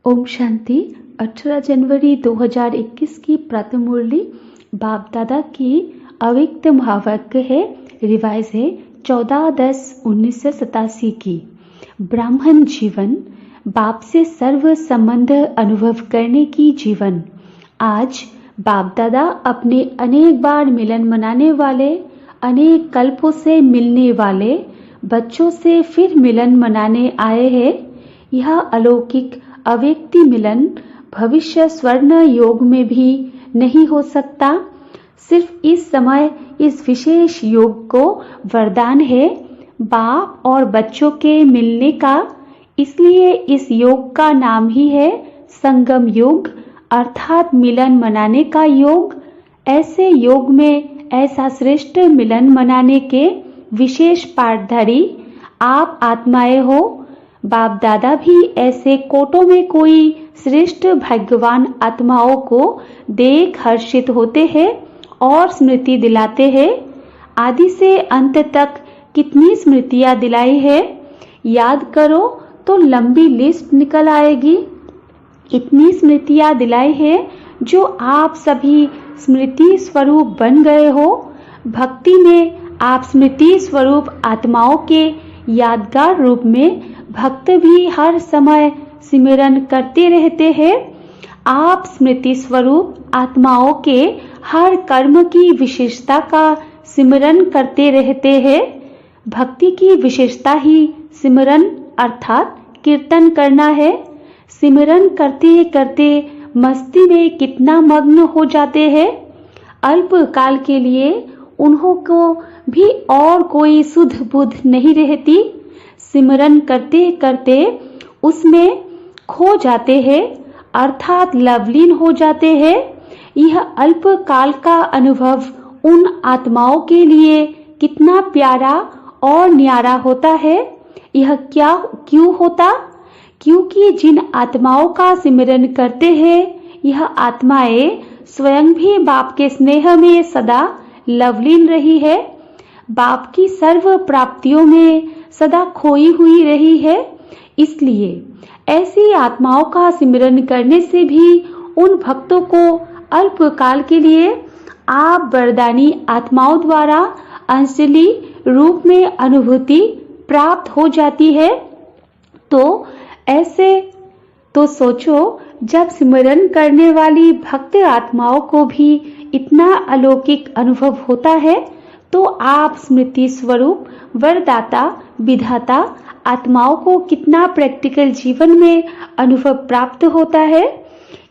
ओम शांति। 18 जनवरी 2021 की प्रातः मुरली बाप दादा की अव्यक्त महावाक्य है, रिवाइज है 14-10-1987 की। ब्राह्मण जीवन, बाप से सर्व संबंध अनुभव करने की जीवन। आज बाप दादा अपने अनेक बार मिलन मनाने वाले, अनेक कल्पों से मिलने वाले बच्चों से फिर मिलन मनाने आए हैं। यह अलौकिक अव्यक्ति मिलन भविष्य स्वर्ण योग में भी नहीं हो सकता। सिर्फ इस समय इस विशेष योग को वरदान है बाप और बच्चों के मिलने का। इसलिए इस योग का नाम ही है संगम योग, अर्थात मिलन मनाने का योग। ऐसे योग में ऐसा श्रेष्ठ मिलन मनाने के विशेष पाठधारी आप आत्माएं हो। बाप दादा भी ऐसे कोटों में कोई श्रेष्ठ भाग्यवान आत्माओं को देख हर्षित होते हैं और स्मृति दिलाते हैं। आदि से अंत तक कितनी स्मृतियां दिलाई है, याद करो तो लंबी लिस्ट निकल आएगी। इतनी स्मृतियां दिलाई है जो आप सभी स्मृति स्वरूप बन गए हो। भक्ति में आप स्मृति स्वरूप आत्माओं के यादगार रूप में भक्त भी हर समय सिमरन करते रहते हैं। आप स्मृति स्वरूप आत्माओं के हर कर्म की विशेषता का सिमरन करते रहते हैं। भक्ति की विशेषता ही सिमरन अर्थात कीर्तन करना है। सिमरन करते करते मस्ती में कितना मग्न हो जाते हैं। अल्प काल के लिए उन्हों को भी और कोई सुध बुध नहीं रहती। सिमरन करते करते उसमें खो जाते हैं, अर्थात लवलीन हो जाते हैं। यह अल्प काल का अनुभव उन आत्माओं के लिए कितना प्यारा और न्यारा होता है। यह क्यों होता? क्योंकि जिन आत्माओं का सिमरन करते हैं यह आत्माएं स्वयं भी बाप के स्नेह में सदा लवलीन रही है, बाप की सर्व प्राप्तियों में सदा खोई हुई रही है। इसलिए ऐसी आत्माओं का सिमरन करने से भी उन भक्तों को अल्प काल के लिए आप वरदानी आत्माओं द्वारा अंजलि रूप में अनुभूति प्राप्त हो जाती है। तो ऐसे तो सोचो, जब सिमरन करने वाली भक्त आत्माओं को भी इतना अलौकिक अनुभव होता है तो आप स्मृति स्वरूप वरदाता विधाता आत्माओं को कितना प्रैक्टिकल जीवन में अनुभव प्राप्त होता है।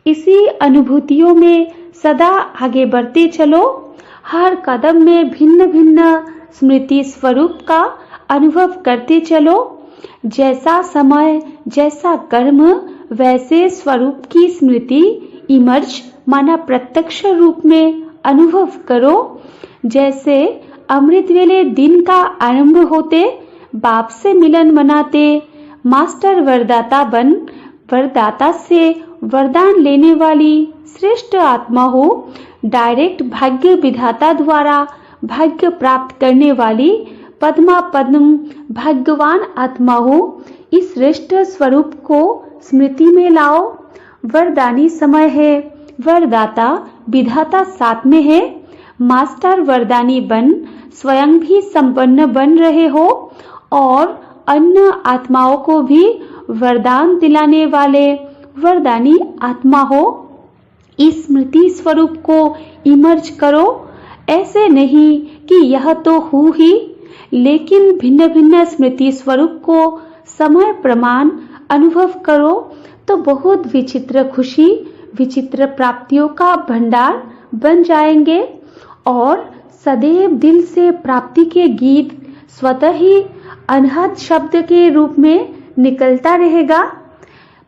इसी अनुभूतियों में सदा आगे बढ़ते चलो। हर कदम में भिन्न भिन्न स्मृति स्वरूप का अनुभव करते चलो। जैसा समय जैसा कर्म वैसे स्वरूप की स्मृति इमर्ज माना प्रत्यक्ष रूप में अनुभव करो। जैसे अमृत वेले दिन का आरंभ होते बाप से मिलन मनाते मास्टर वरदाता बन वरदाता से वरदान लेने वाली श्रेष्ठ आत्मा हो। डायरेक्ट भाग्य विधाता द्वारा भाग्य प्राप्त करने वाली पद्मा पद्म भाग्यवान आत्मा हो। इस श्रेष्ठ स्वरूप को स्मृति में लाओ। वरदानी समय है, वरदाता विधाता साथ में है। मास्टर वरदानी बन स्वयं भी संपन्न बन रहे हो और अन्य आत्माओं को भी वरदान दिलाने वाले वरदानी आत्मा हो। इस स्मृति स्वरूप को इमर्ज करो। ऐसे नहीं कि यह तो हूँ ही, लेकिन भिन्न भिन्न स्मृति स्वरूप को समय प्रमाण अनुभव करो तो बहुत विचित्र खुशी विचित्र प्राप्तियों का भंडार बन जाएंगे और सदैव दिल से प्राप्ति के गीत स्वतः ही अनहद शब्द के रूप में निकलता रहेगा।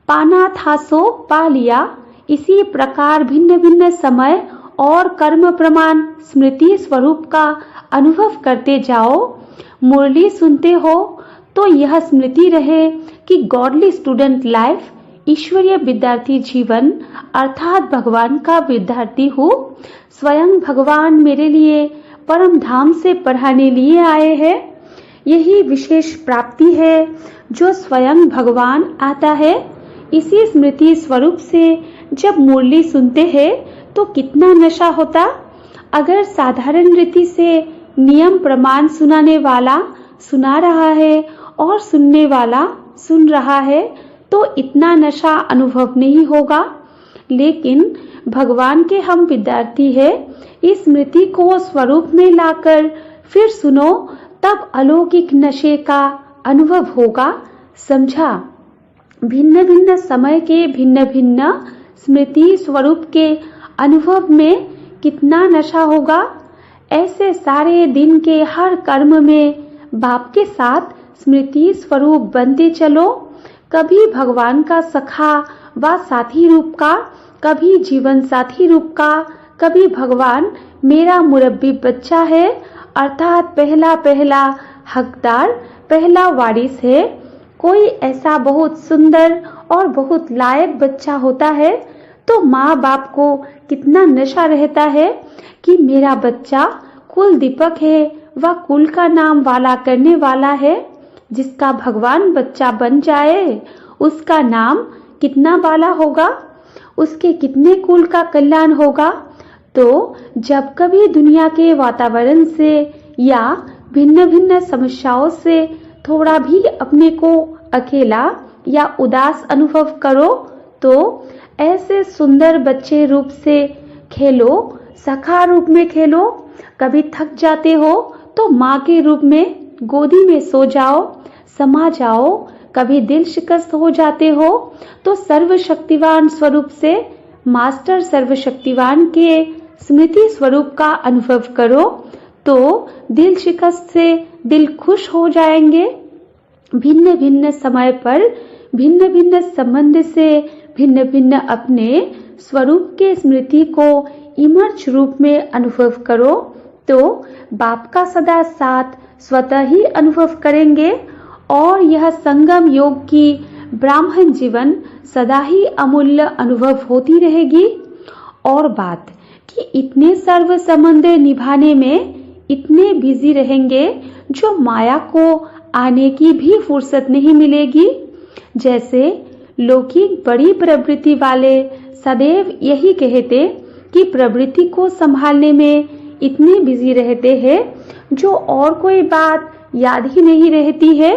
पाना था सो पा लिया। इसी प्रकार भिन्न भिन्न समय और कर्म प्रमाण स्मृति स्वरूप का अनुभव करते जाओ। मुरली सुनते हो तो यह स्मृति रहे कि गॉडली स्टूडेंट लाइफ, ईश्वरीय विद्यार्थी जीवन अर्थात भगवान का विद्यार्थी हूँ। स्वयं भगवान मेरे लिए परम धाम से पढ़ाने लिए आए हैं। यही विशेष प्राप्ति है जो स्वयं भगवान आता है। इसी स्मृति स्वरूप से जब मुरली सुनते हैं तो कितना नशा होता। अगर साधारण रीति से नियम प्रमाण सुनाने वाला सुना रहा है और सुनने वाला सुन रहा है तो इतना नशा अनुभव नहीं होगा। लेकिन भगवान के हम विद्यार्थी हैं, इस स्मृति को स्वरूप में लाकर फिर सुनो, तब अलौकिक नशे का अनुभव होगा। समझा? भिन्न भिन्न समय के भिन्न भिन्न स्मृति स्वरूप के अनुभव में कितना नशा होगा। ऐसे सारे दिन के हर कर्म में बाप के साथ स्मृति स्वरूप बनते चलो। कभी भगवान का सखा व साथी रूप का, कभी जीवन साथी रूप का, कभी भगवान मेरा मुरब्बी बच्चा है, अर्थात पहला पहला हकदार, पहला वारिस है। कोई ऐसा बहुत सुंदर और बहुत लायक बच्चा होता है तो माँ बाप को कितना नशा रहता है कि मेरा बच्चा कुल दीपक है व कुल का नाम वाला करने वाला है। जिसका भगवान बच्चा बन जाए उसका नाम कितना वाला होगा, उसके कितने कुल का कल्याण होगा। तो जब कभी दुनिया के वातावरण से या भिन्न भिन्न समस्याओं से थोड़ा भी अपने को अकेला या उदास अनुभव करो तो ऐसे सुंदर बच्चे रूप से खेलो, सखा रूप में खेलो। कभी थक जाते हो तो माँ के रूप में गोदी में सो जाओ, समा जाओ। कभी दिल शिकस्त हो जाते हो तो सर्वशक्तिवान स्वरूप से मास्टर सर्वशक्तिवान के स्मृति स्वरूप का अनुभव करो तो दिल शिकस्त से दिल खुश हो जाएंगे। भिन्न भिन्न समय पर भिन्न भिन्न संबंध से भिन्न भिन्न अपने स्वरूप के स्मृति को इमर्च रूप में अनुभव करो तो बाप का सदा साथ स्वतः ही अनुभव करेंगे और यह संगम योग की ब्राह्मण जीवन सदा ही अमूल्य अनुभव होती रहेगी। और बात कि इतने सर्व संबंध निभाने में इतने बिजी रहेंगे जो माया को आने की भी फुर्सत नहीं मिलेगी। जैसे लौकिक बड़ी प्रवृत्ति वाले सदैव यही कहते कि प्रवृत्ति को संभालने में इतने बिजी रहते हैं जो और कोई बात याद ही नहीं रहती है,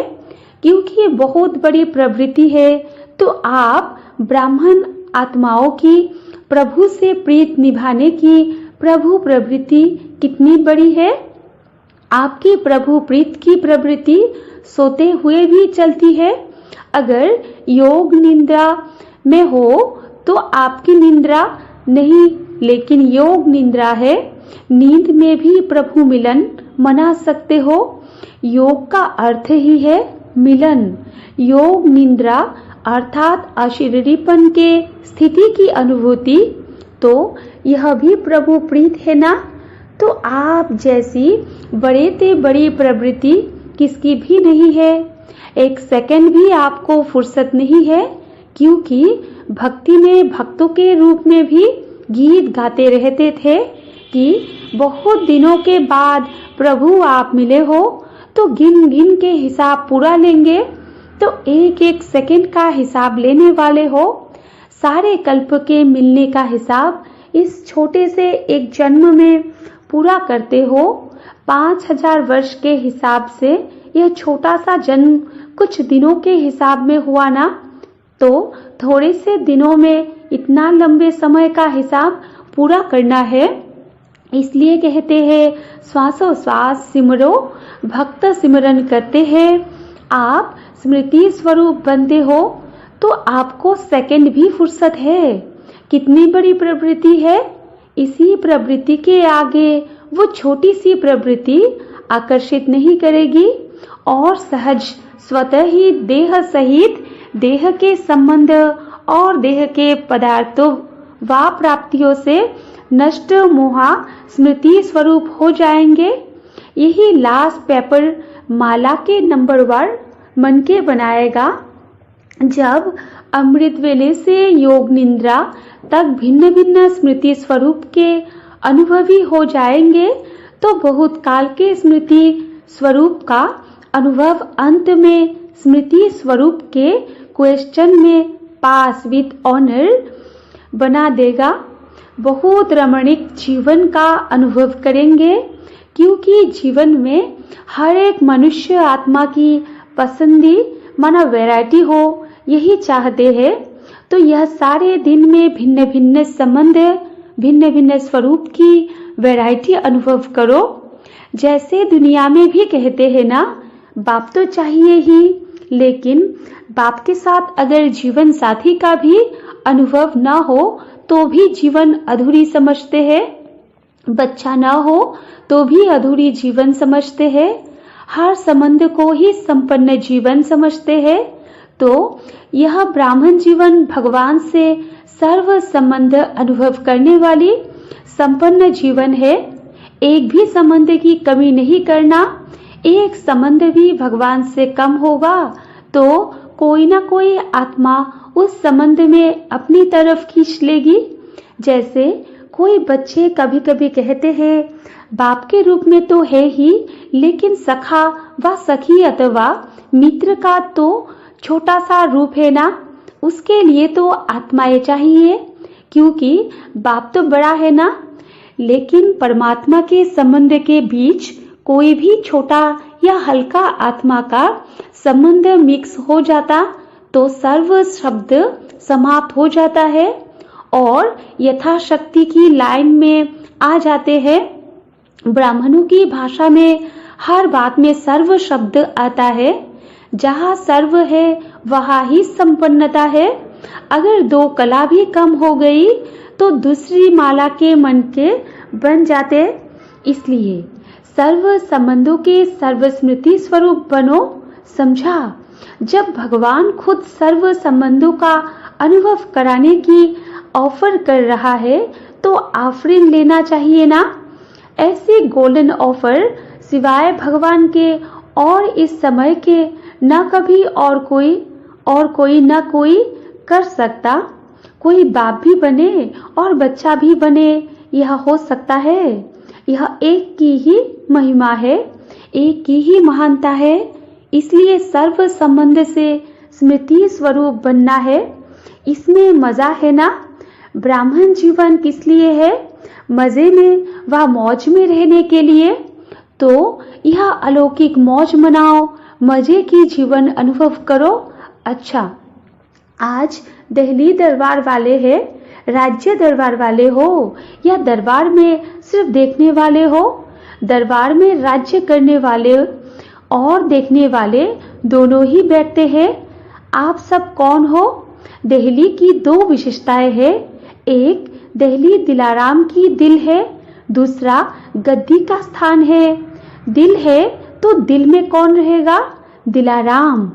क्योंकि ये बहुत बड़ी प्रवृत्ति है। तो आप ब्राह्मण आत्माओं की प्रभु से प्रीत निभाने की प्रभु प्रवृत्ति कितनी बड़ी है। आपकी प्रभु प्रीत की प्रवृत्ति सोते हुए भी चलती है। अगर योग निद्रा में हो तो आपकी निद्रा नहीं, लेकिन योग निद्रा है। नींद में भी प्रभु मिलन मना सकते हो। योग का अर्थ ही है मिलन। योग निद्रा अर्थात अशरीरीपन के स्थिति की अनुभूति, तो यह भी प्रभु प्रीत है ना। तो आप जैसी बड़े ते बड़ी प्रवृत्ति किसकी भी नहीं है। एक सेकंड भी आपको फुर्सत नहीं है, क्योंकि भक्ति में भक्तों के रूप में भी गीत गाते रहते थे कि बहुत दिनों के बाद प्रभु आप मिले हो तो गिन गिन के हिसाब पूरा लेंगे। तो एक एक सेकंड का हिसाब लेने वाले हो। सारे कल्प के मिलने का हिसाब इस छोटे से एक जन्म में पूरा करते हो। 5000 वर्ष के हिसाब से यह छोटा सा जन्म कुछ दिनों के हिसाब में हुआ ना, तो थोड़े से दिनों में इतना लंबे समय का हिसाब पूरा करना है। इसलिए कहते हैं श्वासोश्वास सिमरो, भक्त सिमरन करते हैं। आप स्मृति स्वरूप बनते हो तो आपको सेकंड भी फुर्सत है। कितनी बड़ी प्रवृत्ति है। इसी प्रवृत्ति के आगे वो छोटी सी प्रवृत्ति आकर्षित नहीं करेगी और सहज स्वतः ही देह सहित देह के संबंध और देह के पदार्थों व प्राप्तियों से नष्ट मोहा स्मृति स्वरूप हो जाएंगे। यही लास्ट पेपर माला के नंबर 1 मन के बनाएगा। जब अमृत वेले से योग निद्रा तक भिन्न भिन्न स्मृति स्वरूप के अनुभवी हो जाएंगे तो बहुत काल के स्मृति स्वरूप का अनुभव अंत में स्मृति स्वरूप के क्वेश्चन में पास विथ ऑनर बना देगा। बहुत रमणीक जीवन का अनुभव करेंगे, क्योंकि जीवन में हर एक मनुष्य आत्मा की पसंदी माना वैरायटी हो, यही चाहते हैं। तो यह सारे दिन में भिन्न भिन्न संबंध, भिन्न भिन्न स्वरूप की वैरायटी अनुभव करो। जैसे दुनिया में भी कहते हैं ना, बाप तो चाहिए ही, लेकिन बाप के साथ अगर जीवन साथी का भी अनुभव न हो तो भी जीवन अधूरी समझते हैं। बच्चा न हो तो भी अधूरी जीवन समझते हैं। हर संबंध को ही संपन्न जीवन समझते हैं। तो यह ब्राह्मण जीवन भगवान से सर्व संबंध अनुभव करने वाली संपन्न जीवन है। एक भी संबंध की कमी नहीं करना। एक संबंध भी भगवान से कम होगा तो कोई ना कोई आत्मा उस संबंध में अपनी तरफ खींच लेगी। जैसे कोई बच्चे कभी कभी कहते हैं, बाप के रूप में तो है ही, लेकिन सखा व सखी अथवा मित्र का तो छोटा सा रूप है ना, उसके लिए तो आत्माएं चाहिए, क्योंकि बाप तो बड़ा है ना। लेकिन परमात्मा के संबंध के बीच कोई भी छोटा या हल्का आत्मा का संबंध मिक्स हो जाता तो सर्व शब्द समाप्त हो जाता है और यथाशक्ति की लाइन में आ जाते हैं। ब्राह्मणों की भाषा में हर बात में सर्व शब्द आता है। जहाँ सर्व है वहाँ ही संपन्नता है। अगर दो कला भी कम हो गई तो दूसरी माला के मन के बन जाते। इसलिए सर्व संबंधों के सर्वस्मृति स्वरूप बनो। समझा? जब भगवान खुद सर्व संबंधों का अनुभव कराने की ऑफर कर रहा है तो ऑफरिंग लेना चाहिए ना। ऐसी गोल्डन ऑफर सिवाय भगवान के और इस समय के न कभी और कोई न कोई कर सकता। कोई बाप भी बने और बच्चा भी बने, यह हो सकता है। यह एक की ही महिमा है, एक की ही महानता है। इसलिए सर्व संबंध से स्मृति स्वरूप बनना है। इसमें मजा है ना। ब्राह्मण जीवन किस लिए है? मजे में व मौज में रहने के लिए। तो यह अलौकिक मौज मनाओ, मजे की जीवन अनुभव करो। अच्छा, आज दिल्ली दरबार वाले हैं, राज्य दरबार वाले हो या दरबार में सिर्फ देखने वाले हो? दरबार में राज्य करने वाले और देखने वाले दोनों ही बैठते हैं। आप सब कौन हो? दिल्ली की दो विशेषताएं हैं। एक दिल्ली दिलाराम की दिल है, दूसरा गद्दी का स्थान है। दिल है तो दिल में कौन रहेगा? दिलाराम।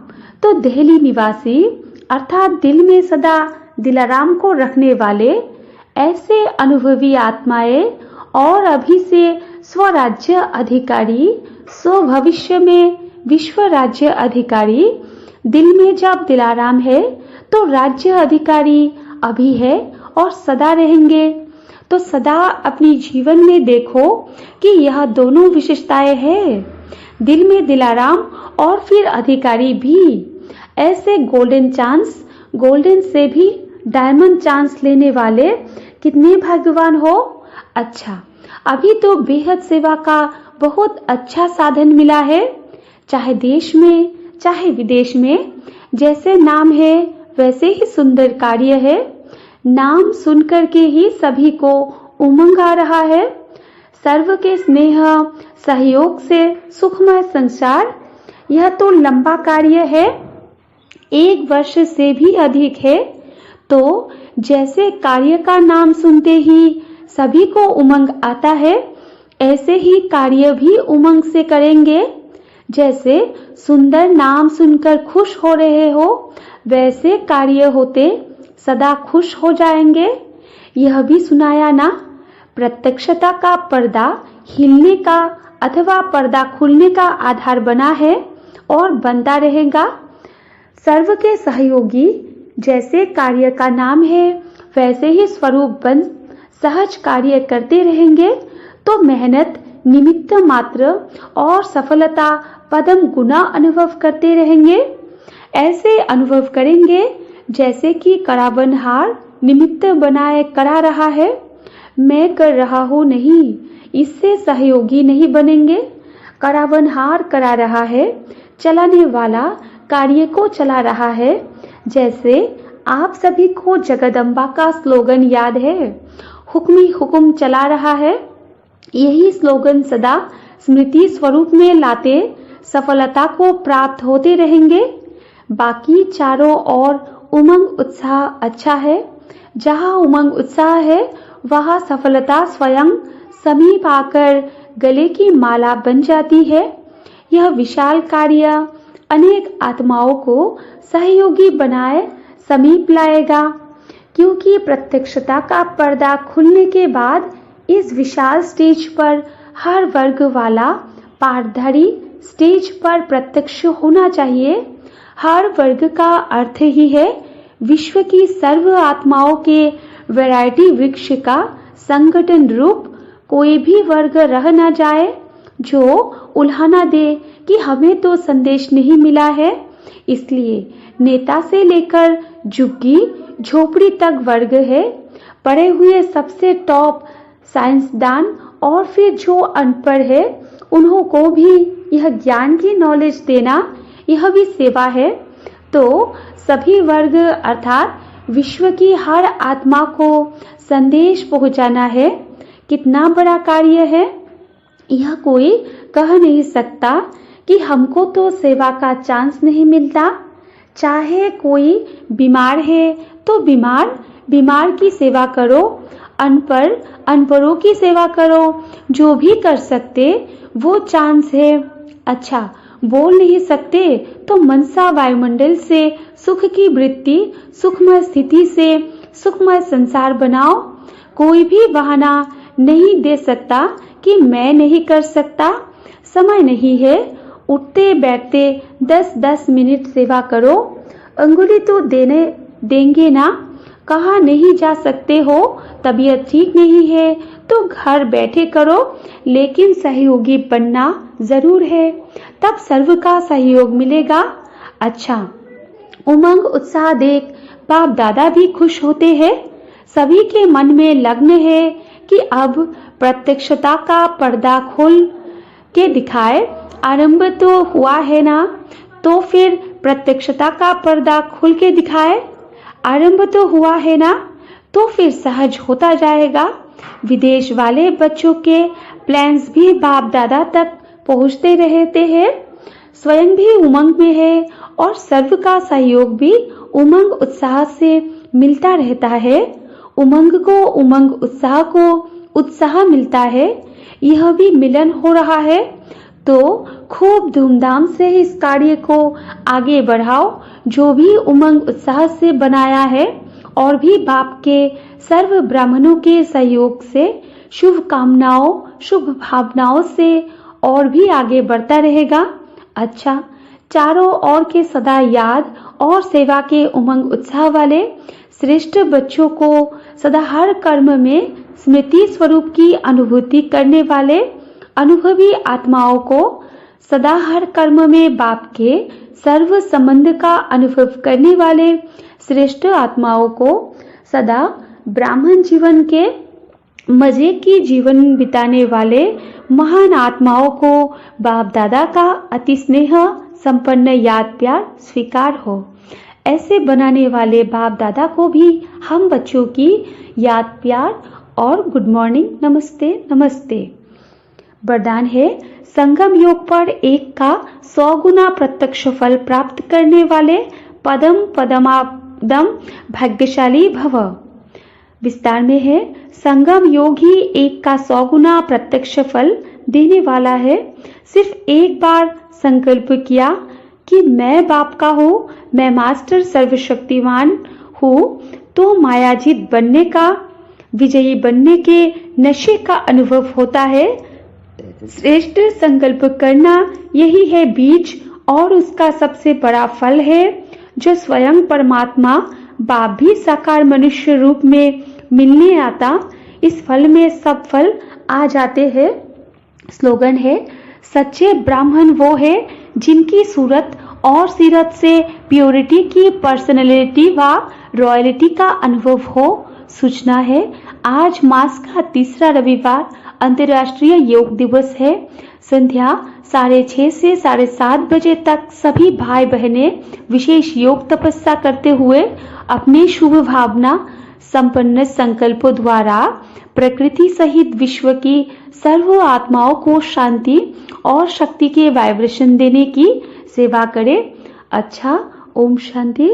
तो दिल्ली निवासी अर्थात दिल में सदा दिलाराम को रखने वाले ऐसे अनुभवी आत्माएं और अभी से स्वराज्य अधिकारी, स्व भविष्य में विश्व राज्य अधिकारी। दिल में जब दिलाराम है तो राज्य अधिकारी अभी है और सदा रहेंगे। तो सदा अपनी जीवन में देखो कि यह दोनों विशेषताएं हैं, दिल में दिलाराम और फिर अधिकारी भी। ऐसे गोल्डन चांस, गोल्डन से भी डायमंड चांस लेने वाले कितने भाग्यवान हो। अच्छा, अभी तो बेहद सेवा का बहुत अच्छा साधन मिला है, चाहे देश में चाहे विदेश में। जैसे नाम है वैसे ही सुंदर कार्य है। नाम सुनकर के ही सभी को उमंग आ रहा है। सर्व के स्नेह सहयोग से सुखमय संसार, यह तो लंबा कार्य है, 1 वर्ष से भी अधिक है। तो जैसे कार्य का नाम सुनते ही सभी को उमंग आता है, ऐसे ही कार्य भी उमंग से करेंगे। जैसे सुंदर नाम सुनकर खुश हो रहे हो, वैसे कार्य होते सदा खुश हो जाएंगे। यह भी सुनाया ना, प्रत्यक्षता का पर्दा हिलने का अथवा पर्दा खुलने का आधार बना है और बनता रहेगा। सर्व के सहयोगी, जैसे कार्य का नाम है वैसे ही स्वरूप बन सहज कार्य करते रहेंगे। तो मेहनत निमित्त मात्र और सफलता पदम गुना अनुभव करते रहेंगे। ऐसे अनुभव करेंगे जैसे कि कराबनहार निमित्त बनाए करा रहा है, मैं कर रहा हूँ नहीं, इससे सहयोगी नहीं बनेंगे। कराबनहार करा रहा है, चलाने वाला कार्य को चला रहा है। जैसे आप सभी को जगदम्बा का स्लोगन याद है, हुक्मी हुक्म चला रहा है। यही स्लोगन सदा स्मृति स्वरूप में लाते सफलता को प्राप्त होते रहेंगे। बाकी चारों ओर उमंग उत्साह अच्छा है। जहाँ उमंग उत्साह है वहाँ सफलता स्वयं समीप आकर गले की माला बन जाती है। यह विशाल कार्य अनेक आत्माओं को सहयोगी बनाए समीप लाएगा, क्योंकि प्रत्यक्षता का पर्दा खुलने के बाद इस विशाल स्टेज पर हर वर्ग वाला पारधारी स्टेज पर प्रत्यक्ष होना चाहिए। हर वर्ग का अर्थ ही है विश्व की सर्व आत्माओं के वैरायटी वृक्ष का संगठन रूप। कोई भी वर्ग रह न जाए जो उल्हाना दे कि हमें तो संदेश नहीं मिला है। इसलिए नेता से लेकर झुग्गी झोपड़ी तक वर्ग है। पढ़े हुए सबसे टॉप साइंसदान और फिर जो अनपढ़ है उन्हों को भी यह ज्ञान की नॉलेज देना, यह भी सेवा है। तो सभी वर्ग अर्थात विश्व की हर आत्मा को संदेश पहुंचाना है। कितना बड़ा कार्य है, यह कोई कह नहीं सकता कि हमको तो सेवा का चांस नहीं मिलता। चाहे कोई बीमार है तो बीमार की सेवा करो, अनपढ़ों की सेवा करो। जो भी कर सकते वो चांस है। अच्छा, बोल नहीं सकते तो मनसा वायुमंडल से सुख की वृत्ति, सुखमय स्थिति से सुखमय संसार बनाओ। कोई भी बहाना नहीं दे सकता कि मैं नहीं कर सकता, समय नहीं है। उठते बैठते 10-10 मिनट सेवा करो। अंगुली तो देंगे ना, कहाँ नहीं जा सकते हो, तबीयत ठीक नहीं है तो घर बैठे करो, लेकिन सहयोगी बनना जरूर है, तब सर्व का सहयोग मिलेगा। अच्छा, उमंग उत्साह देख बाप दादा भी खुश होते हैं। सभी के मन में लग्न है कि अब प्रत्यक्षता का पर्दा खोल के दिखाए। आरंभ तो हुआ है ना, तो फिर प्रत्यक्षता का पर्दा खोल के दिखाए। आरंभ तो हुआ है ना, तो फिर सहज होता जाएगा। विदेश वाले बच्चों के प्लान्स भी बाप दादा तक पहुंचते रहते हैं। स्वयं भी उमंग में है और सर्व का सहयोग भी उमंग उत्साह से मिलता रहता है। उमंग को उमंग, उत्साह को उत्साह मिलता है। यह भी मिलन हो रहा है, तो खूब धूमधाम से इस कार्य को आगे बढ़ाओ जो भी उमंग उत्साह से बनाया है, और भी बाप के सर्व ब्राह्मणों के सहयोग से शुभ कामनाओं, शुभ भावनाओं से और भी आगे बढ़ता रहेगा। अच्छा, चारों ओर के सदा याद और सेवा के उमंग उत्साह वाले श्रेष्ठ बच्चों को सदा हर कर्म में स्मृति स्वरूप की अनुभूति करने वाले अनुभवी आत्माओं को सदा हर कर्म में बाप के सर्व संबंध का अनुभव करने वाले श्रेष्ठ आत्माओं को सदा ब्राह्मण जीवन के मजे की जीवन बिताने वाले महान आत्माओं को बाप दादा का अति स्नेह संपन्न याद प्यार स्वीकार हो। ऐसे बनाने वाले बाप दादा को भी हम बच्चों की याद प्यार और गुड मॉर्निंग, नमस्ते नमस्ते। वरदान है, संगम योग पर 1 का 100 गुना प्रत्यक्ष फल प्राप्त करने वाले पदम पदमादम भाग्यशाली भव। विस्तार में है, संगम योग ही 1 का 100 गुना प्रत्यक्ष फल देने वाला है। सिर्फ एक बार संकल्प किया कि मैं बाप का हूँ, मैं मास्टर सर्वशक्तिमान हूँ, तो मायाजीत बनने का, विजयी बनने के नशे का अनुभव होता है। श्रेष्ठ संकल्प करना यही है बीज, और उसका सबसे बड़ा फल है जो स्वयं परमात्मा बाप भी साकार मनुष्य रूप में मिलने आता। इस फल में सब फल आ जाते हैं। स्लोगन है, सच्चे ब्राह्मण वो है जिनकी सूरत और सीरत से प्योरिटी की पर्सनैलिटी व रॉयल्टी का अनुभव हो। सूचना है, आज मास का तीसरा रविवार अंतर्राष्ट्रीय योग दिवस है। संध्या 6:30 से 7:30 बजे तक सभी भाई बहनें विशेष योग तपस्या करते हुए अपने शुभ भावना संपन्न संकल्पों द्वारा प्रकृति सहित विश्व की सर्व आत्माओं को शांति और शक्ति के वाइब्रेशन देने की सेवा करें। अच्छा, ओम शांति।